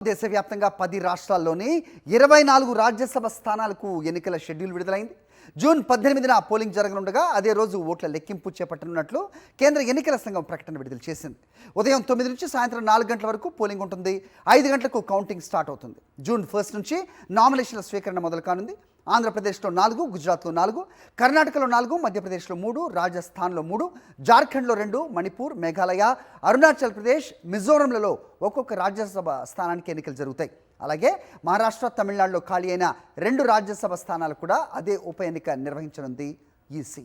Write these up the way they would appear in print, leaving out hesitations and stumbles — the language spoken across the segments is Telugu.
దేశవ్యాప్తంగా 10 రాష్ట్రాల్లోని 24 రాజ్యసభ స్థానాలకు ఎన్నికల షెడ్యూల్ విడుదలైంది. జూన్ 18న పోలింగ్ జరగనుండగా అదే రోజు ఓట్ల లెక్కింపు చేపట్టనున్నట్లు కేంద్ర ఎన్నికల సంఘం ప్రకటన విడుదల చేసింది. ఉదయం 9 నుంచి సాయంత్రం 4 గంటల వరకు పోలింగ్ ఉంటుంది. 5 గంటలకు కౌంటింగ్ స్టార్ట్ అవుతుంది. జూన్ 1 నుంచి నామినేషన్ల స్వీకరణ మొదలు కానుంది. ఆంధ్రప్రదేశ్లో 4, గుజరాత్లో 4, కర్ణాటకలో 4, మధ్యప్రదేశ్లో 3, రాజస్థాన్లో 3, జార్ఖండ్లో 2, మణిపూర్, మేఘాలయ, అరుణాచల్ ప్రదేశ్, మిజోరంలలో ఒక్కొక్క రాజ్యసభ స్థానానికి ఎన్నికలు జరుగుతాయి. అలాగే మహారాష్ట్ర, తమిళనాడులో ఖాళీ అయిన 2 రాజ్యసభ స్థానాలు కూడా అదే ఉప ఎన్నిక నిర్వహించనుంది ఈసీ.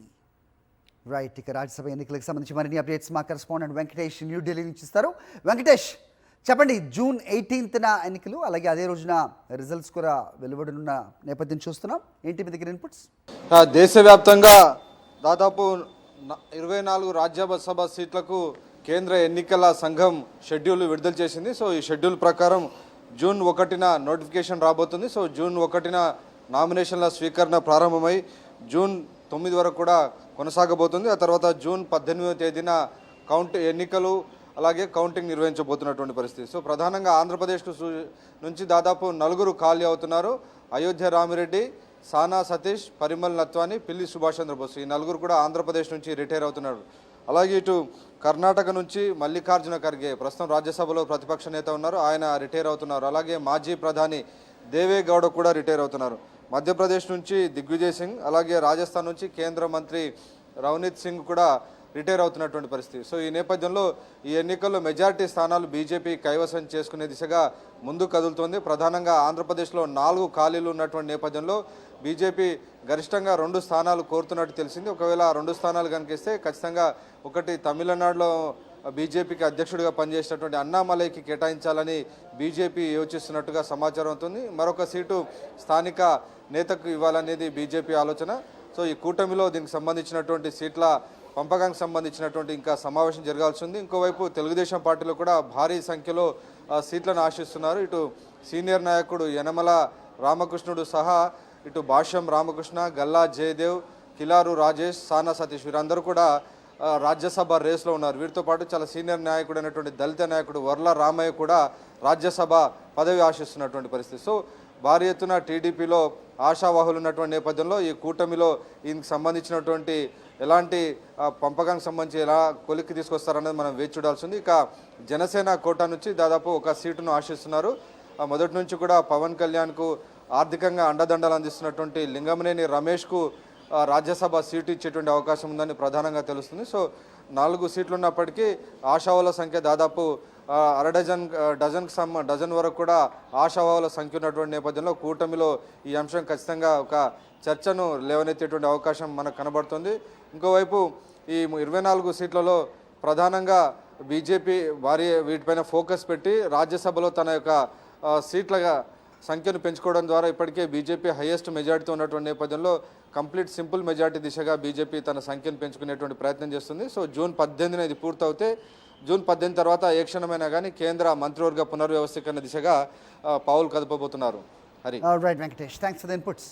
రైట్, ఇక రాజ్యసభ ఎన్నికలకు సంబంధించి మరిన్ని అప్డేట్స్ మా కరెస్పాండెంట్ వెంకటేష్ న్యూఢిల్లీ నుంచి ఇస్తారు. వెంకటేష్, చెప్పండి, జూన్ 18న ఎన్నికలు, అలాగే అదే రోజున రిజల్ట్స్ కూడా వెలువడనున్న నేపథ్యం చూస్తున్నాం. ఏంటి మీ దగ్గర ఇన్పుట్స్? దేశవ్యాప్తంగా దాదాపు 24 రాజ్యసభ సీట్లకు కేంద్ర ఎన్నికల సంఘం షెడ్యూల్ విడుదల చేసింది. సో ఈ షెడ్యూల్ ప్రకారం జూన్ 1న నోటిఫికేషన్ రాబోతుంది. సో జూన్ 1న నామినేషన్ల స్వీకరణ ప్రారంభమై జూన్ 9 వరకు కూడా కొనసాగబోతుంది. ఆ తర్వాత జూన్ 18వ తేదీన ఎన్నికలు అలాగే కౌంటింగ్ నిర్వహించబోతున్నటువంటి పరిస్థితి. సో ప్రధానంగా ఆంధ్రప్రదేశ్కు నుంచి దాదాపు 4 ఖాళీ అవుతున్నారు. అయోధ్య రామిరెడ్డి, సానా సతీష్, పరిమల్ నత్వాని, పిల్లి సుభాష్ చంద్రబోస్, ఈ 4 కూడా ఆంధ్రప్రదేశ్ నుంచి రిటైర్ అవుతున్నారు. అలాగే ఇటు కర్ణాటక నుంచి మల్లికార్జున ఖర్గే, ప్రస్తుతం రాజ్యసభలో ప్రతిపక్ష నేత ఉన్నారు, ఆయన రిటైర్ అవుతున్నారు. అలాగే మాజీ ప్రధాని దేవేగౌడ కూడా రిటైర్ అవుతున్నారు. మధ్యప్రదేశ్ నుంచి దిగ్విజయ్ సింగ్, అలాగే రాజస్థాన్ నుంచి కేంద్ర మంత్రి రవనీత్ సింగ్ కూడా రిటైర్ అవుతున్నటువంటి పరిస్థితి. సో ఈ నేపథ్యంలో ఈ ఎన్నికల్లో మెజారిటీ స్థానాలు బీజేపీ కైవసం చేసుకునే దిశగా ముందు కదులుతోంది. ప్రధానంగా ఆంధ్రప్రదేశ్లో 4 ఖాళీలు ఉన్నటువంటి నేపథ్యంలో బీజేపీ గరిష్టంగా 2 స్థానాలు కోరుతున్నట్టు తెలిసింది. ఒకవేళ 2 స్థానాలు కనిపిస్తే ఖచ్చితంగా ఒకటి తమిళనాడులో బీజేపీకి అధ్యక్షుడిగా పనిచేసినటువంటి అన్నామలైకి కేటాయించాలని బీజేపీ యోచిస్తున్నట్టుగా సమాచారం అవుతుంది. మరొక సీటు స్థానిక నేతకు ఇవ్వాలనేది బీజేపీ ఆలోచన. సో ఈ కూటమిలో దీనికి సంబంధించినటువంటి సీట్ల పంపకానికి సంబంధించినటువంటి ఇంకా సమావేశం జరగాల్సి ఉంది. ఇంకోవైపు తెలుగుదేశం పార్టీలో కూడా భారీ సంఖ్యలో సీట్లను ఆశిస్తున్నారు. ఇటు సీనియర్ నాయకుడు యనమల రామకృష్ణుడు సహా ఇటు భాష్యం రామకృష్ణ, గల్లా జయదేవ్, కిలారు రాజేష్, సానా సతీష్, వీరందరూ కూడా రాజ్యసభ రేస్లో ఉన్నారు. వీరితో పాటు చాలా సీనియర్ నాయకుడు అయినటువంటి దళిత నాయకుడు వర్ల రామయ్య కూడా రాజ్యసభ పదవి ఆశిస్తున్నటువంటి పరిస్థితి. సో భారీ ఎత్తున టీడీపీలో ఆశావాహులు ఉన్నటువంటి నేపథ్యంలో ఈ కూటమిలో దీనికి సంబంధించినటువంటి ఎలాంటి పంపకానికి సంబంధించి ఎలా కొలిక్కి తీసుకొస్తారనేది మనం వేచి చూడాల్సింది. ఇక జనసేన కోటా నుంచి దాదాపు 1 సీటును ఆశిస్తున్నారు. మొదటి నుంచి కూడా పవన్ కళ్యాణ్కు ఆర్థికంగా అండదండలు అందిస్తున్నటువంటి లింగమనేని రమేష్కు రాజ్యసభ సీటు ఇచ్చేటువంటి అవకాశం ఉందని ప్రధానంగా తెలుస్తుంది. సో 4 సీట్లు ఉన్నప్పటికీ ఆశావాహుల సంఖ్య దాదాపు డజన్ వరకు కూడా ఆశావాహుల సంఖ్య ఉన్నటువంటి నేపథ్యంలో కూటమిలో ఈ అంశం ఖచ్చితంగా ఒక చర్చను లేవనెత్తేటువంటి అవకాశం మనకు కనబడుతుంది. ఇంకోవైపు ఈ 24 సీట్లలో ప్రధానంగా బీజేపీ వీటిపైన ఫోకస్ పెట్టి రాజ్యసభలో తన యొక్క సీట్ల సంఖ్యను పెంచుకోవడం ద్వారా ఇప్పటికే బీజేపీ హైయెస్ట్ మెజార్టీతో ఉన్నటువంటి నేపథ్యంలో కంప్లీట్ సింపుల్ మెజార్టీ దిశగా బీజేపీ తన సంఖ్యను పెంచుకునేటువంటి ప్రయత్నం చేస్తుంది. సో జూన్ 18న ఇది పూర్తవుతే జూన్ 18 తర్వాత ఏ క్షణమైనా కానీ కేంద్ర మంత్రివర్గ పునర్వ్యవస్థీకరణ దిశగా పావులు కదపబోతున్నారు. Hari. Right Venkatesh, thanks for the inputs.